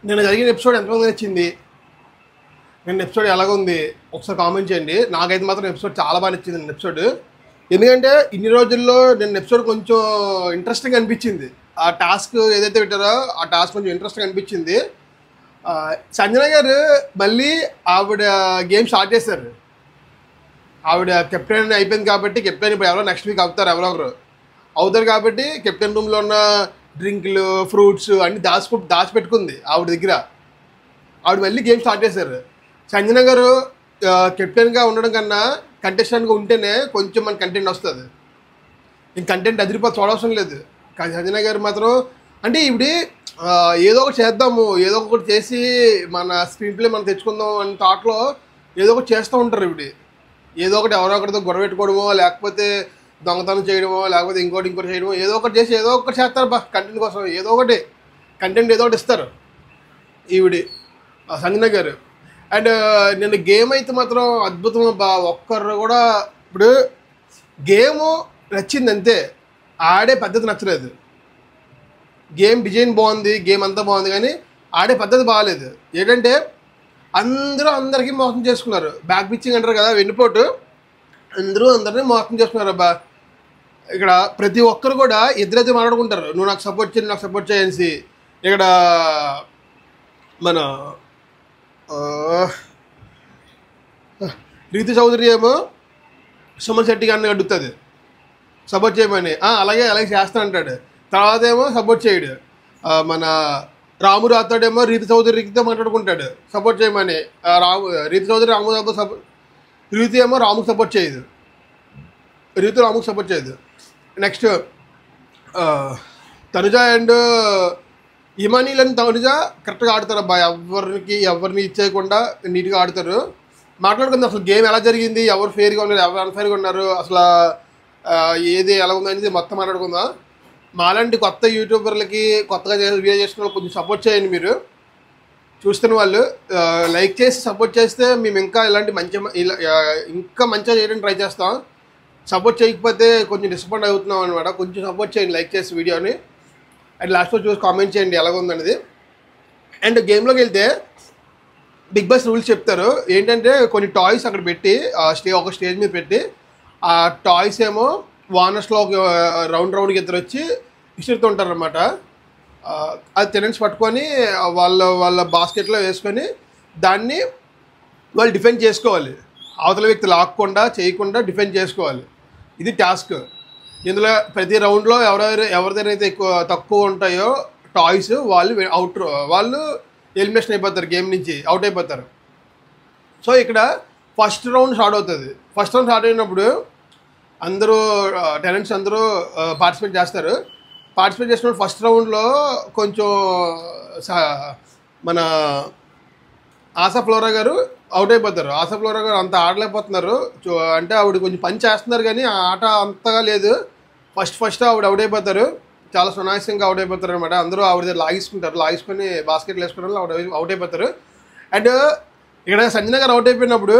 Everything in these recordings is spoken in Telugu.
నిన్న జరిగిన ఎపిసోడ్ ఎంతమంది నచ్చింది? నిన్న ఎపిసోడ్ ఎలాగుంది ఒకసారి కామెంట్ చేయండి. నాకైతే మాత్రం ఎపిసోడ్ చాలా బాగా నచ్చింది నిన్న ఎపిసోడ్. ఎందుకంటే ఇన్ని రోజుల్లో నిన్న ఎపిసోడ్ కొంచెం ఇంట్రెస్టింగ్ అనిపించింది. ఆ టాస్క్ ఏదైతే పెట్టారో ఆ టాస్క్ కొంచెం ఇంట్రెస్టింగ్ అనిపించింది. సంజన గారు మళ్ళీ ఆవిడ గేమ్ స్టార్ట్ చేశారు. ఆవిడ కెప్టెన్ అయిపోయింది కాబట్టి కెప్టెన్ ఇప్పుడు ఎవరో నెక్స్ట్ వీక్ అవుతారు, ఎవరొకరు అవుతారు కాబట్టి కెప్టెన్ రూమ్లో ఉన్న డ్రింక్లు ఫ్రూట్స్ అన్నీ దాచిపెట్టుకుంది ఆవిడ దగ్గర. ఆవిడ మళ్ళీ గేమ్ స్టార్ట్ చేశారు. సంజన గారు కెప్టెన్గా ఉండడం కన్నా కంటెస్టెంట్గా ఉంటేనే కొంచెం మన కంటెంట్ వస్తుంది. ఇంక కంటెంట్ అదిరిపోతే చూడవసరం లేదు. కానీ సంజన గారు మాత్రం అంటే ఇవిడి ఏదో ఒకటి చేద్దాము, ఏదో ఒకటి చేసి మన స్క్రీన్ ప్లే మనం తెచ్చుకుందాం అనే థాట్లో ఏదో ఒకటి చేస్తూ ఉంటారు. ఇవిడి ఏదో ఒకటి ఎవరో ఒకరితో గొడవ పెట్టుకోవడమో, లేకపోతే దొంగతనం చేయడమో, లేకపోతే ఇంకోటి చేయడమో, ఏదో ఒకటి చేసి ఏదో ఒకటి చేస్తారు కంటెంట్ కోసం. ఏదో ఒకటి కంటెంట్ ఏదో ఒకటి ఇస్తారు ఈవిడి సంజన గారు. అండ్ నిన్న గేమ్ అయితే మాత్రం అద్భుతం బా. ఒక్కరు కూడా ఇప్పుడు గేము నచ్చింది అంతే, ఆడే పద్ధతి నచ్చలేదు. గేమ్ డిజైన్ బాగుంది, గేమ్ అంతా బాగుంది, కానీ ఆడే పద్ధతి బాగాలేదు. ఏంటంటే అందరికీ మోసం చేసుకున్నారు. బ్యాక్ పిచ్చింగ్ అంటారు కదా, వెన్నుపోటు. అందరినీ మోసం చేసుకున్నారు అబ్బా. ఇక్కడ ప్రతి ఒక్కరు కూడా ఎదురైతే మాట్లాడుకుంటారు, నువ్వు నాకు సపోర్ట్ చేయి, నాకు సపోర్ట్ చేయనేసి. ఇక్కడ మన రీతు చౌదరి ఏమో సుమన్ శెట్టి గారిని అడుగుతుంది సపోర్ట్ చేయమని. అలాగే చేస్తా అంటాడు. తర్వాత ఏమో సపోర్ట్ చేయడు. మన రాము రాతాడేమో రీతు చౌదరితో మాట్లాడుకుంటాడు సపోర్ట్ చేయమని. రీతు చౌదరి రీతు ఏమో రాముకు సపోర్ట్ చేయదు, రీతు రాముకు సపోర్ట్ చేయదు. నెక్స్ట్ తనుజ అండ్ ఇమానీలని తనుజ కరెక్ట్గా ఆడతారు అబ్బా. ఎవరిని ఇచ్చేయకుండా నీట్గా ఆడతారు. మాట్లాడుకుందాం అసలు గేమ్ ఎలా జరిగింది, ఎవరు ఫెయిర్గా ఉన్నారు, ఎవరు అన్ఫెయిర్గా ఉన్నారు, అసలు ఏది ఎలా ఉందనేది మొత్తం మాట్లాడుకుందాం. మాలాంటి కొత్త యూట్యూబర్లకి కొత్తగా వీడియో చేసిన వాళ్ళు కొంచెం సపోర్ట్ చేయండి. మీరు చూస్తున్న వాళ్ళు లైక్ చేసి సపోర్ట్ చేస్తే మేము ఇంకా ఇలాంటి ఇంకా మంచిగా చేయడానికి ట్రై చేస్తాం. సపోర్ట్ చేయకపోతే కొంచెం డిసప్పాయింట్ అవుతున్నాం అనమాట. కొంచెం సపోర్ట్ చేయండి లైక్ చేసి వీడియోని. అండ్ లాస్ట్లో చూసి కామెంట్ చేయండి ఎలాగుందనేది. అండ్ గేమ్లోకి వెళ్తే బిగ్ బాస్ రూల్స్ చెప్తారు. ఏంటంటే కొన్ని టాయ్స్ అక్కడ పెట్టి ఒక స్టేజ్ మీద పెట్టి ఆ టాయ్స్ ఏమో వానర్స్లో ఒక రౌండ్కి ఇద్దరు వచ్చి విసురుతుంటారు అనమాట. అది టెనెంట్స్ పట్టుకొని వాళ్ళ బాస్కెట్లో వేసుకొని దాన్ని వాళ్ళు డిఫెండ్ చేసుకోవాలి. అవతల వ్యక్తి లాక్కుండా చేయకుండా డిఫెండ్ చేసుకోవాలి. ఇది టాస్క్. ఇందులో ప్రతి రౌండ్లో ఎవరిదైతే తక్కువ ఉంటాయో టాయ్స్ వాళ్ళు ఎలిమినేషన్ అయిపోతారు, గేమ్ నుంచి అవుట్ అయిపోతారు. సో ఇక్కడ ఫస్ట్ రౌండ్ స్టార్ట్ అవుతుంది. ఫస్ట్ రౌండ్ స్టార్ట్ అయినప్పుడు టెనెంట్స్ అందరూ పార్టిసిపేట్ చేస్తారు. పార్టిసిపేట్ చేసినప్పుడు ఫస్ట్ రౌండ్లో కొంచెం మన ఆశా ఫ్లోరా గారు అవుట్ అయిపోతారు. ఆశా ఫ్లోరా గారు అంత ఆడలేకపోతున్నారు. అంటే ఆవిడ కొంచెం పని చేస్తున్నారు కానీ ఆ ఆట అంతగా లేదు. ఫస్ట్ ఆవిడ అవుట్ అయిపోతారు. చాలా సునాయాసంగా అవుట్ అయిపోతారు అనమాట. అందరూ ఆవిడ లాగేసుకొని బాస్కెట్లు వేసుకోవడం అవుట్ అయిపోతారు. అండ్ ఇక్కడ సంజన గారు అవుట్ అయిపోయినప్పుడు,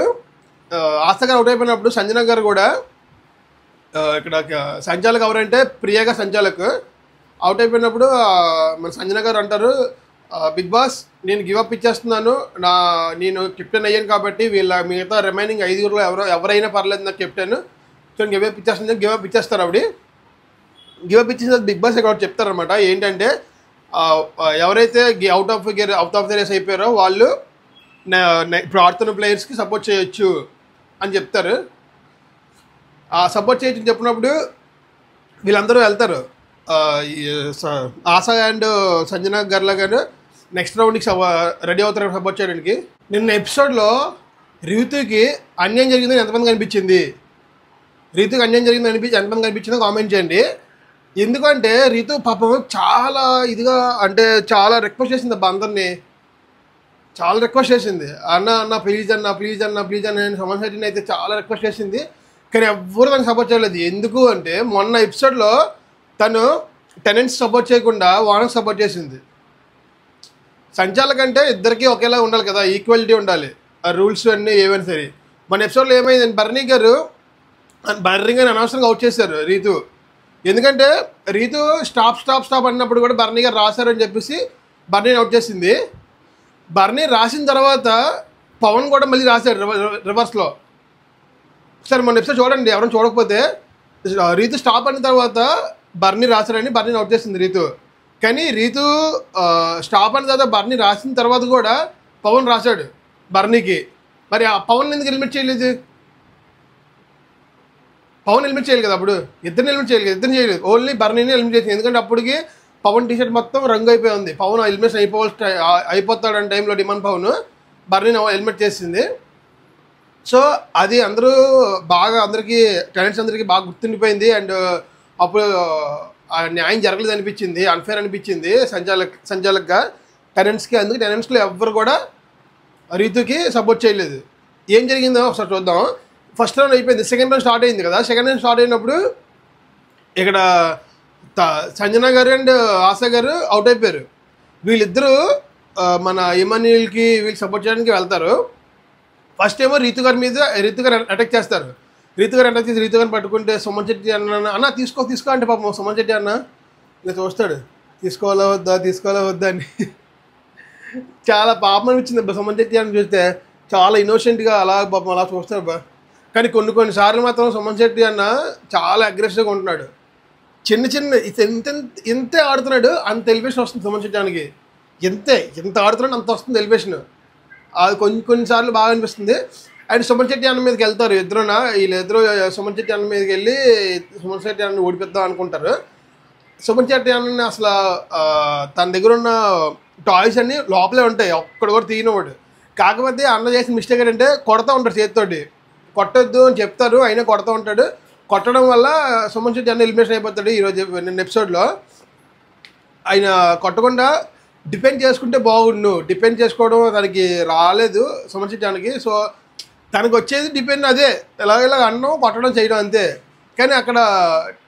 ఆశ గారు అవుట్ అయిపోయినప్పుడు సంజన గారు కూడా ఇక్కడ సంచాలక్ ఎవరంటే ప్రియాగా సంచాలక్ అవుట్ అయిపోయినప్పుడు మన సంజన గారు అంటారు, బిగ్ బాస్ నేను గివప్ ఇచ్చేస్తున్నాను, నేను కెప్టెన్ అయ్యాను కాబట్టి మిగతా రిమైనింగ్ 5 ఎవరైనా పర్లేదు నాకు కెప్టెన్, సో గివప్ ఇచ్చేస్తారు. ఆవిడ గివప్ ఇచ్చిన బిగ్ బాస్ ఇక్కడ చెప్తారనమాట. ఏంటంటే ఎవరైతే అవుట్ ఆఫ్ ద రేస్ అయిపోయారో వాళ్ళు ఇప్పుడు ఆడుతున్న ప్లేయర్స్కి సపోర్ట్ చేయొచ్చు అని చెప్తారు. సపోర్ట్ చేయొచ్చు చెప్పినప్పుడు వీళ్ళందరూ వెళ్తారు. ఆశా అండ్ సంజన గారు గారు నెక్స్ట్ రౌండ్కి రెడీ అవుతారు సపోర్ట్ చేయడానికి. నిన్న ఎపిసోడ్లో రీతుకి అన్యాయం జరిగిందని ఎంతమంది కనిపించింది? రీతుకి అన్యాయం జరిగిందని ఎంతమంది కనిపించిందో కామెంట్ చేయండి. ఎందుకంటే రీతు పాపం చాలా ఇదిగా అంటే చాలా రిక్వెస్ట్ చేసింది అబ్బా, అందరినీ చాలా రిక్వెస్ట్ చేసింది. అన్న ప్లీజ్ అని సుమన్ శెట్టిని అయితే చాలా రిక్వెస్ట్ చేసింది. కానీ ఎవ్వరు తనకు సపోర్ట్ చేయలేదు. ఎందుకు అంటే మొన్న ఎపిసోడ్లో తను టెనెంట్స్ సపోర్ట్ చేయకుండా వానకు సపోర్ట్ చేసింది. సంచాలక్ అంటే ఇద్దరికీ ఒకేలా ఉండాలి కదా, ఈక్వాలిటీ ఉండాలి, ఆ రూల్స్ అన్నీ ఏమైనా సరే. మన ఎపిసోడ్లో ఏమైంది, బర్నీ గారు అనవసరంగా అవుట్ చేశారు రీతు. ఎందుకంటే రీతు స్టాప్ అన్నప్పుడు కూడా బర్నీ గారు రాశారని చెప్పేసి బర్నీని అవుట్ చేసింది. బర్నీ రాసిన తర్వాత పవన్ కూడా మళ్ళీ రాశాడు రివర్స్లో. సరే మన ఎపిసోడ్ చూడండి ఎవరైనా చూడకపోతే. రీతు స్టాప్ అయిన తర్వాత బర్నీ రాశాడని బర్నీని అవుట్ చేసింది రీతు. కానీ రీతు స్టాప్ అయిన తర్వాత బర్నీ రాసిన తర్వాత కూడా పవన్ రాశాడు బర్నీకి. మరి ఆ పవన్ ఎందుకు ఎలిమినేట్ చేయలేదు? పవన్ ఎలిమినేట్ చేయాలి కదా, అప్పుడు ఇద్దరిని ఎలిమినేట్ చేయాలి కదా, ఇద్దరిని చేయలేదు, ఓన్లీ బర్నీని ఎలిమినేట్ చేసింది. ఎందుకంటే అప్పటికి పవన్ టీషర్ట్ మొత్తం రంగు అయిపోయి ఉంది. పవన్ ఎలిమినేషన్ అయిపోతాడని టైంలో డిమాండ్ పవన్ బర్నీని ఎలిమినేట్ చేసింది. సో అది అందరికీ టెనెంట్స్ అందరికీ బాగా గుర్తుండిపోయింది. అండ్ అప్పుడు న్యాయం జరగలేదు అనిపించింది, అన్ఫేర్ అనిపించింది సంచాలక్గా టెనెంట్స్కి. అందుకే టెనెంట్స్లో ఎవ్వరు కూడా రీతుకి సపోర్ట్ చేయలేదు. ఏం జరిగిందో ఒకసారి చూద్దాం. ఫస్ట్ రౌండ్ అయిపోయింది, సెకండ్ రౌండ్ స్టార్ట్ అయింది కదా. సెకండ్ రౌండ్ స్టార్ట్ అయినప్పుడు ఇక్కడ సంజన గారు అండ్ ఆశా గారు అవుట్ అయిపోయారు. వీళ్ళిద్దరూ మన ఇమాన్యుయల్కి వీళ్ళకి సపోర్ట్ చేయడానికి వెళ్తారు. ఫస్ట్ ఏమో రీతు గారు అటాక్ చేస్తారు. రీతు గారిని పట్టుకుంటే సుమన్ శెట్టి అన్న తీసుకో అంటే పాపం సుమన్ శెట్టి అన్న ఇలా చూస్తాడు, తీసుకోవాలా వద్దా అని. చాలా పాపం అనిపించింది సుమన్ శెట్టి అని చూస్తే. చాలా ఇన్నోసెంట్గా అలా పాపం అలా చూస్తాడు బా. కానీ కొన్నిసార్లు మాత్రం సుమన్ శెట్టి అన్న చాలా అగ్రెసివ్గా ఉంటున్నాడు. చిన్న ఇంతే ఆడుతున్నాడు, అంత ఎలివేషన్ వస్తుంది సుమన్ శెట్టి అన్నకి. ఎంత ఆడుతున్నాడు అంత వస్తుంది ఎలివేషన్. అది కొన్నిసార్లు బాగా అనిపిస్తుంది. అండ్ సుమన్ శెట్టి అన్న మీదకి వెళ్తారు వీళ్ళిద్దరూ సుమన్ శెట్టి అన్న మీదకి వెళ్ళి సుమన్ శెట్టి అన్న ఓడిపిద్దాం అనుకుంటారు. సుమన్ శెట్టి అన్న అసలు తన దగ్గర ఉన్న టాయ్స్ అన్నీ లోపలే ఉంటాయి, ఒక్కడు కూడా తీయనివాడు. కాకపోతే అన్న చేసిన మిస్టేక్ ఏంటంటే కొడతా ఉంటారు చేతితోటి. కొట్టొద్దు అని చెప్తారు, అయినా కొడతా ఉంటాడు. కొట్టడం వల్ల సుమన్ శెట్టి అన్న ఎలిమినేషన్ అయిపోతాడు. ఈరోజు నిన్న ఎపిసోడ్లో ఆయన కొట్టకుండా డిపెండ్ చేసుకుంటే బాగుండు. డిపెండ్ చేసుకోవడం తనకి రాలేదు సుమన్ శెట్టి అన్నకి. సో తనకు వచ్చేది డిపెండ్ అదే, ఎలాగ అన్నం కొట్టడం చేయడం అంతే. కానీ అక్కడ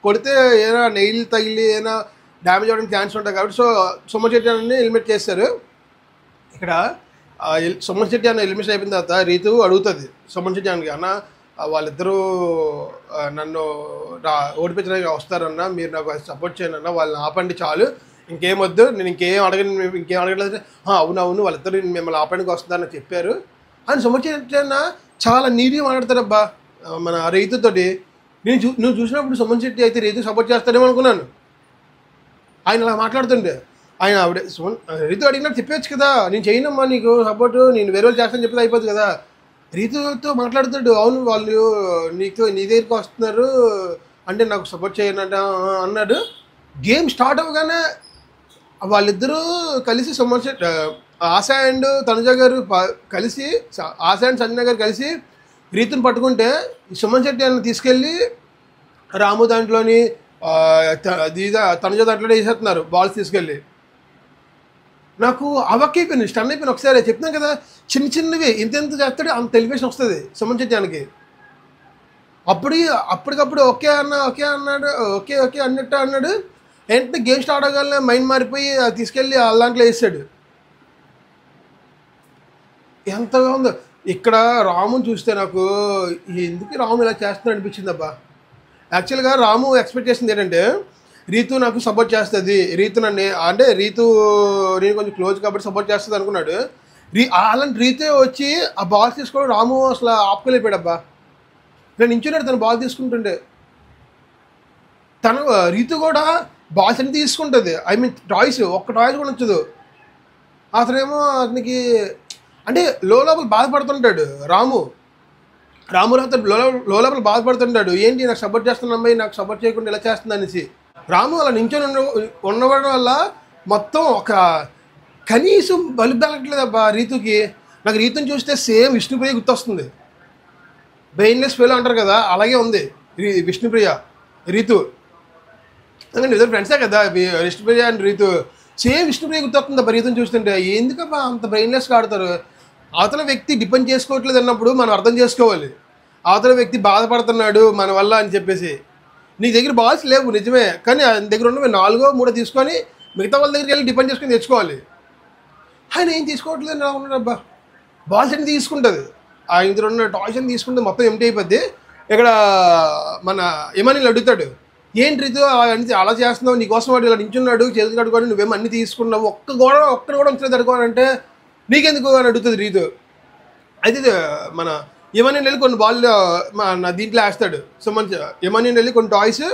కొడితే ఏదైనా నెయిల్ తగిలి ఏదైనా డ్యామేజ్ అవ్వడానికి ఛాన్స్ ఉంటుంది కాబట్టి సో సుమన్ శెట్టి అన్నని ఎలిమినేట్ చేస్తారు. ఇక్కడ సుమన్ శెట్టి అన్న ఎలిమినేషన్ అయిపోయిన తర్వాత రీతు అడుగుతుంది సుమన్ శెట్టి అన్నకి, అన్న వాళ్ళిద్దరూ నన్ను ఓడిపించడానికి వస్తారన్నా, మీరు నాకు సపోర్ట్ చేయండి అన్న, వాళ్ళని ఆపండి చాలు, ఇంకేం వద్దు, నేను ఇంకేం అడగలేదు. అవును వాళ్ళిద్దరు మిమ్మల్ని ఆపడానికి వస్తుందని చెప్పారు అని సుమన్ శెట్టి అన్న చాలా నీట్గా మాట్లాడతారబ్బా మన రీతుతోటి. నువ్వు చూసినప్పుడు సుమన్ శెట్టి అయితే రీతు సపోర్ట్ చేస్తాడేమో అనుకున్నాను. ఆయన అలా మాట్లాడుతుంటే ఆవిడ రీతు అడిగినట్టు చెప్పవచ్చు కదా, నేను చేయనమ్మా నీకు సపోర్టు, నేను వేరే వాళ్ళు చేస్తానని చెప్పేది అయిపోతుంది కదా. రీతుతో మాట్లాడుతాడు, అవును వాళ్ళు నీ దగ్గరికి వస్తున్నారు అంటే నాకు సపోర్ట్ చేయనంట అన్నాడు. గేమ్ స్టార్ట్ అవ్వగానే వాళ్ళిద్దరూ కలిసి సుమన్ శెట్టి ఆశా అండ్ తనుజ గారు కలిసి ఆశా అండ్ సంజన గారు కలిసి రీతుని పట్టుకుంటే సుమన్ శెట్టి అని తీసుకెళ్ళి రాము దాంట్లోని తనుజ దాంట్లోనే వేసేస్తున్నారు బాల్స్ తీసుకెళ్ళి. నాకు అవక్కైపోయింది, స్టన్ అయిపోయింది. ఒకసారి చెప్తున్నాను కదా, చిన్నవి ఇంత చేస్తాడు అంత ఎలివేషన్ వస్తుంది సుమన్ శెట్టి అన్నకి. అప్పటికప్పుడు ఓకే అన్నాడు, ఓకే అన్నట్టు అన్నాడు. ఏంటంటే గేమ్ స్టార్ట్ అవ్వగానే మైండ్ మారిపోయి తీసుకెళ్ళి వాళ్ళ దాంట్లో వేసాడు. ఎంతగా ఉందో. ఇక్కడ రాముని చూస్తే నాకు ఎందుకు రాము ఇలా చేస్తున్నాడు అనిపించింది అబ్బా. యాక్చువల్గా రాము ఎక్స్పెక్ట్ చేసింది ఏంటంటే రీతు నాకు సపోర్ట్ చేస్తుంది, రీతు నేను కొంచెం క్లోజ్ కాబట్టి సపోర్ట్ చేస్తుంది అనుకున్నాడు. అలాంటి రీతే వచ్చి ఆ బాల్ తీసుకోవడం రాము అసలు ఆపుకోలేపాడు అబ్బా. నేను నించున్నాడు తను బాల్ తీసుకుంటుంటే. రీతు కూడా బాల్స్ అన్ని తీసుకుంటుంది, ఐ మీన్ టాయ్స్, ఒక్క టాయ్స్ కూడా నచ్చదు. అతనేమో అతనికి అంటే లోపల బాధపడుతుంటాడు రాము లోపల బాధపడుతుంటాడు. ఏంటి నాకు సపోర్ట్ చేస్తున్న అమ్మాయి నాకు సపోర్ట్ చేయకుండా ఇలా చేస్తుంది అనేసి. రాము అలా నించొని ఉండడం వల్ల మొత్తం ఒక కనీసం బలిబెలట్లేదు అబ్బా రీతుకి. నాకు రీతుని చూస్తే సేమ్ విష్ణుప్రియ గుర్తొస్తుంది. బ్రెయిన్లెస్ ఫెయిల్ అంటారు కదా, అలాగే ఉంది విష్ణుప్రియ రీతు. ఎందుకంటే ఇద్దరు ఫ్రెండ్సే కదా విష్ణుప్రియ అండ్ రీతు. సేమ్ విష్ణుప్రియ గుర్తొస్తుంది అబ్బా రీతుని చూస్తుంటే. ఎందుకబ్బా అంత బ్రెయిన్లెస్గా ఆడతారు? అవతల వ్యక్తి డిపెండ్ చేసుకోవట్లేదు అన్నప్పుడు మనం అర్థం చేసుకోవాలి. అవతల వ్యక్తి బాధపడుతున్నాడు మన వల్ల అని చెప్పేసి. నీ దగ్గర బాల్స్ లేవు నిజమే, కానీ ఆయన దగ్గర ఉన్నవి 4-3 తీసుకొని మిగతా వాళ్ళ దగ్గరికి వెళ్ళి డిపెండ్ చేసుకొని తెచ్చుకోవాలి. ఆయన ఏం తీసుకోవట్లేదు అని ఉన్నాడు అబ్బా. బాల్స్ అన్ని తీసుకుంటుంది, ఆయన దగ్గర ఉన్న టాయ్స్ అన్ని తీసుకుంటే మొత్తం ఎంటీ అయిపోద్ది. ఇక్కడ మన ఇమాన్యుయల్ అడుగుతాడు, ఏంటి రీతు అలా చేస్తున్నావు, నీకోసం వాడు ఇలా నించున్నాడు చేతులు కడుకొని నువ్వేమో అన్ని తీసుకున్నావు, ఒక్కడు కూడా ఉంచలేదు అడుకోవాలంటే నీకెందుకు అని అడుగుతుంది రీతు. అయితే మన ఇమాన్యుల్ వెళ్ళి కొన్ని బాల్ మన దీంట్లో వేస్తాడు. సుమన్ ఇమాన్యుల్ వెళ్ళి కొన్ని టాయ్స్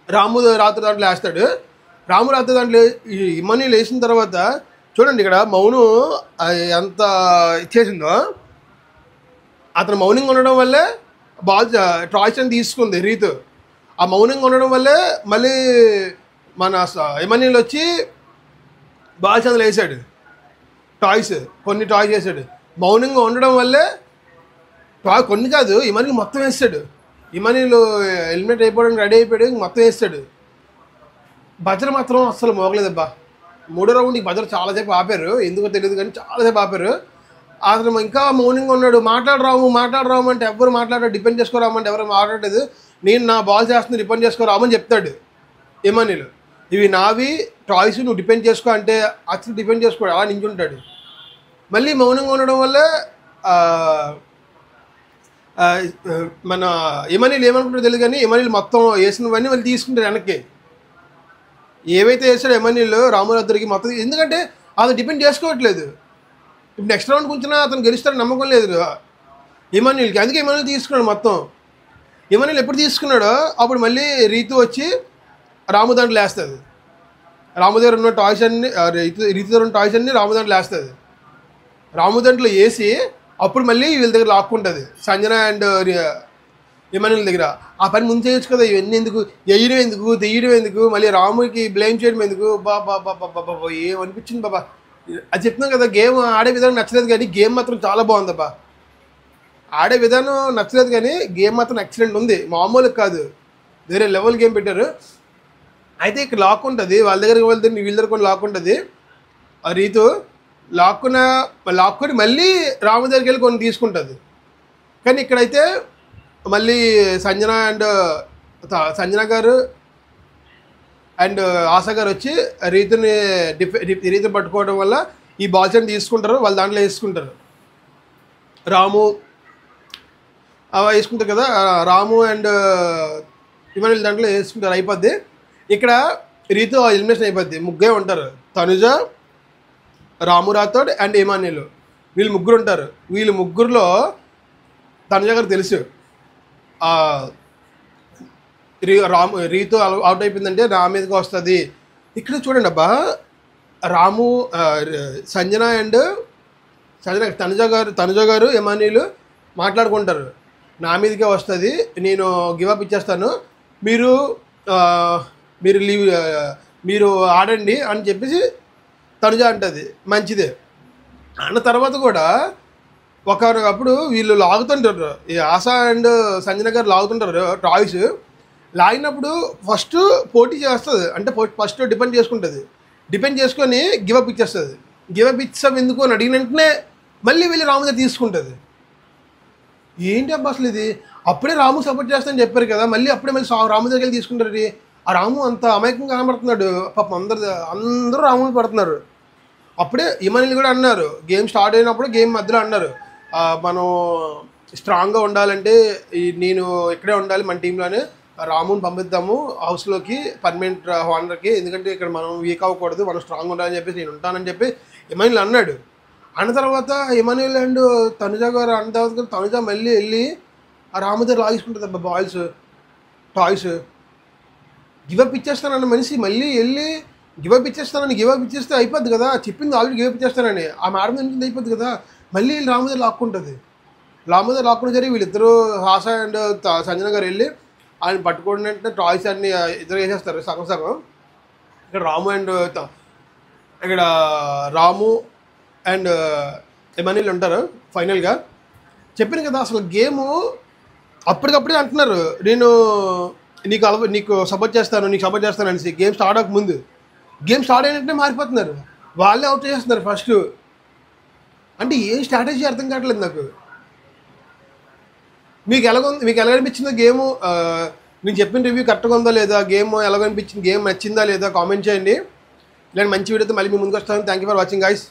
రాము రాత్రి దాంట్లో వేస్తాడు. రాము రాత్రి దాంట్లో ఈ ఇమాన్యుల్ వేసిన తర్వాత చూడండి ఇక్కడ మౌనం ఎంత ఇచ్చేసిందో. అతను మౌనంగా ఉండడం వల్లే బాల్ టాయ్స్ అని తీసుకుంది రీతు. ఆ మౌనంగా ఉండడం వల్లే మళ్ళీ మన ఇమాన్యుల్ వచ్చి బాల్స్ అందులో వేసాడు. కొన్ని టాయ్స్ వేసాడు. మౌనంగా ఉండడం వల్లే కొన్ని కాదు ఇమాన్యుల్ మొత్తం వేస్తాడు. ఇమాన్యుల్ హెల్మెట్ అయిపోవడానికి రెడీ అయిపోయాడు, మొత్తం వేస్తాడు. బజర్ మాత్రం అస్సలు మోగలేదబ్బా. 3వ రౌండ్కి బజర్ చాలాసేపు ఆపారు, ఎందుకో తెలియదు కానీ చాలాసేపు ఆపారు. అతను ఇంకా మౌనంగా ఉన్నాడు. మాట్లాడరాము అంటే ఎవరు మాట్లాడారు, డిపెండ్ చేసుకోరామంటే ఎవరు మాట్లాడలేదు. నేను నా బాల్ చేస్తుంది, డిపెండ్ చేసుకోరామని చెప్తాడు ఇమాన్యుల్. ఇవి నావి టాయ్స్, నువ్వు డిపెండ్ చేసుకో అంటే అసలు డిపెండ్ చేసుకోడు, అలా నించుంటాడు. మళ్ళీ మౌనంగా ఉండడం వల్ల మన ఇమాన్యుల్ ఏమనుకుంటాడో తెలియదు కానీ ఇమాన్యుల్ మొత్తం వేసినవన్నీ మళ్ళీ తీసుకుంటాడు వెనక్కి. ఏవైతే వేసాడో ఇమాన్యుల్ రామురాత్రికి మొత్తం, ఎందుకంటే అది డిపెండ్ చేసుకోవట్లేదు. ఇప్పుడు నెక్స్ట్ రౌండ్ కూర్చున్నా అతను గెలుస్తాడని నమ్మకం లేదు ఇమాన్యుల్కి, అందుకే ఇమాన్యుల్ తీసుకున్నాడు మొత్తం. ఇమాన్యుల్ ఎప్పుడు తీసుకున్నాడో అప్పుడు మళ్ళీ రీతు వచ్చి రాము దాంట్లో వేస్తుంది. రాము దగ్గర ఉన్న టాయ్స్ అన్ని రీతు దగ్గర ఉన్న టాయ్స్ అన్ని రాము దాంట్లో వేస్తుంది. రాము దాంట్లో వేసి అప్పుడు మళ్ళీ వీళ్ళ దగ్గర లాక్కుంటుంది సంజన అండ్ ఇమాన్యుల్ దగ్గర. ఆ పని ముందు చేయొచ్చు కదా, ఇవన్నీ ఎందుకు, వేయడం ఎందుకు, తీయడం ఎందుకు, మళ్ళీ రాముకి బ్లేమ్ చేయడం ఎందుకు. బాబా ఏమనిపించింది బాబా. అది చెప్తున్నాం కదా, గేమ్ ఆడే విధానం నచ్చలేదు కానీ గేమ్ మాత్రం చాలా బాగుందబ్బా. ఆడే విధానం నచ్చలేదు కానీ గేమ్ మాత్రం ఎక్సలెంట్ ఉంది, మామూలు కాదు, వేరే లెవెల్ గేమ్ పెట్టారు. అయితే ఇక్కడ లాక్ ఉంటుంది, వాళ్ళ దగ్గరికి వెళ్తే వీళ్ళ దగ్గర కొన్ని లాక్ ఉంటుంది. ఆ రీతు లాక్కొని మళ్ళీ రాము దగ్గరికి వెళ్ళి కొన్ని తీసుకుంటుంది. కానీ ఇక్కడైతే మళ్ళీ సంజన గారు అండ్ ఆశా గారు వచ్చి రీతుని పట్టుకోవడం వల్ల ఈ బాల్స్ అని తీసుకుంటారు, వాళ్ళు దాంట్లో వేసుకుంటారు. రాము అవి వేసుకుంటారు కదా, రాము అండ్ ఇమాన్యుల్ దాంట్లో వేసుకుంటారు, అయిపోద్ది. ఇక్కడ రీతు ఎలిమినేషన్ అయిపోద్ది. ముగ్గురే ఉంటారు, తనుజ, రాము రాథోడ్ అండ్ ఇమాన్యుల్, వీళ్ళు ముగ్గురు ఉంటారు. వీళ్ళు ముగ్గురులో తనుజ గారు తెలుసు రీతు అవుట్ అయిపోయిందంటే నా మీదకి వస్తుంది. ఇక్కడ చూడండి అబ్బా, రాము తనుజ గారు ఇమాన్యుల్ మాట్లాడుకుంటారు, నా మీదకే వస్తుంది, నేను గివప్ ఇచ్చేస్తాను, మీరు ఆడండి అని చెప్పేసి తనుజ అంటుంది. మంచిదే అన్న తర్వాత కూడా ఒకప్పుడు వీళ్ళు లాగుతుంటారు, ఈ ఆశా అండ్ సంజన గారు లాగుతుంటారు టాయ్స్. లాగినప్పుడు ఫస్ట్ పోటీ చేస్తుంది, అంటే ఫస్ట్ డిపెండ్ చేసుకుంటుంది, డిపెండ్ చేసుకొని గివప్ ఇచ్చేస్తుంది. గివప్ ఇచ్చాం ఎందుకు అని అడిగిన వెంటనే మళ్ళీ వెళ్ళి రాము దగ్గర తీసుకుంటుంది. ఏంటి అబ్బా అసలు ఇది, అప్పుడే రాము సపోర్ట్ చేస్తానని చెప్పారు కదా, మళ్ళీ రాము దగ్గర వెళ్ళి తీసుకుంటారు. ఆ రాము అంత అమాయకంగా కనబడుతున్నాడు, పాపం అందరూ రాము పడుతున్నారు. అప్పుడే ఇమాన్యుల్ కూడా అన్నారు, గేమ్ స్టార్ట్ అయినప్పుడు గేమ్ మధ్యలో అన్నారు, మనం స్ట్రాంగ్గా ఉండాలంటే నేను ఇక్కడే ఉండాలి, మన టీంలోనే రాముని పంపిద్దాము హౌస్లోకి పర్మనెంట్ హానర్కి, ఎందుకంటే ఇక్కడ మనం వీక్ అవ్వకూడదు, మనం స్ట్రాంగ్ ఉండాలని చెప్పేసి నేను ఉంటానని చెప్పి ఇమాన్యుల్ అన్నాడు. అన్న తర్వాత ఇమాన్యుల్ అండ్ తనుజ గారు అన్న తర్వాత తనుజ మళ్ళీ వెళ్ళి ఆ రాము దగ్గర లాగేసుకుంటుంది అబ్బా బాల్స్ టాయ్స్. గివప్ ఇచ్చేస్తానన్న మనిషి మళ్ళీ వెళ్ళి గివప్ ఇచ్చేస్తే అయిపోద్ది కదా, చెప్పింది ఆల్రెడీ గివప్ ఇచ్చేస్తానని, ఆ మేడం నుంచి అయిపోద్ది కదా, మళ్ళీ రాము దగ్గర లాక్కుంటుంది. రాము దగ్గర లాక్కున్న సరే వీళ్ళిద్దరూ ఆశా అండ్ సంజన గారు వెళ్ళి ఆయన పట్టుకుంటే టాయ్స్ అన్ని ఇద్దరు వేసేస్తారు సగం సగం. ఇక్కడ రాము అండ్ ఇమాన్యుల్ ఉంటారు. ఫైనల్గా చెప్పాను కదా, అసలు గేము అప్పటికప్పుడే అంటున్నారు, నేను నీకు సపోర్ట్ చేస్తాను అనేసి. గేమ్ స్టార్ట్ అవ్వకముందు, గేమ్ స్టార్ట్ అయినట్టే మారిపోతున్నారు, వాళ్ళే అవుట్ చేస్తున్నారు ఫస్ట్. అంటే ఏం స్ట్రాటజీ అర్థం కావట్లేదు నాకు. మీకు ఎలాగనిపించిందో గేము, నేను చెప్పిన రివ్యూ కరెక్ట్గా ఉందా లేదా, గేమ్ ఎలాగనిపించింది, గేమ్ నచ్చిందా లేదా కామెంట్ చేయండి. ఇలాంటి మంచి వీడియోతో మళ్ళీ మీ ముందుకు వస్తాను. Thank you for watching guys.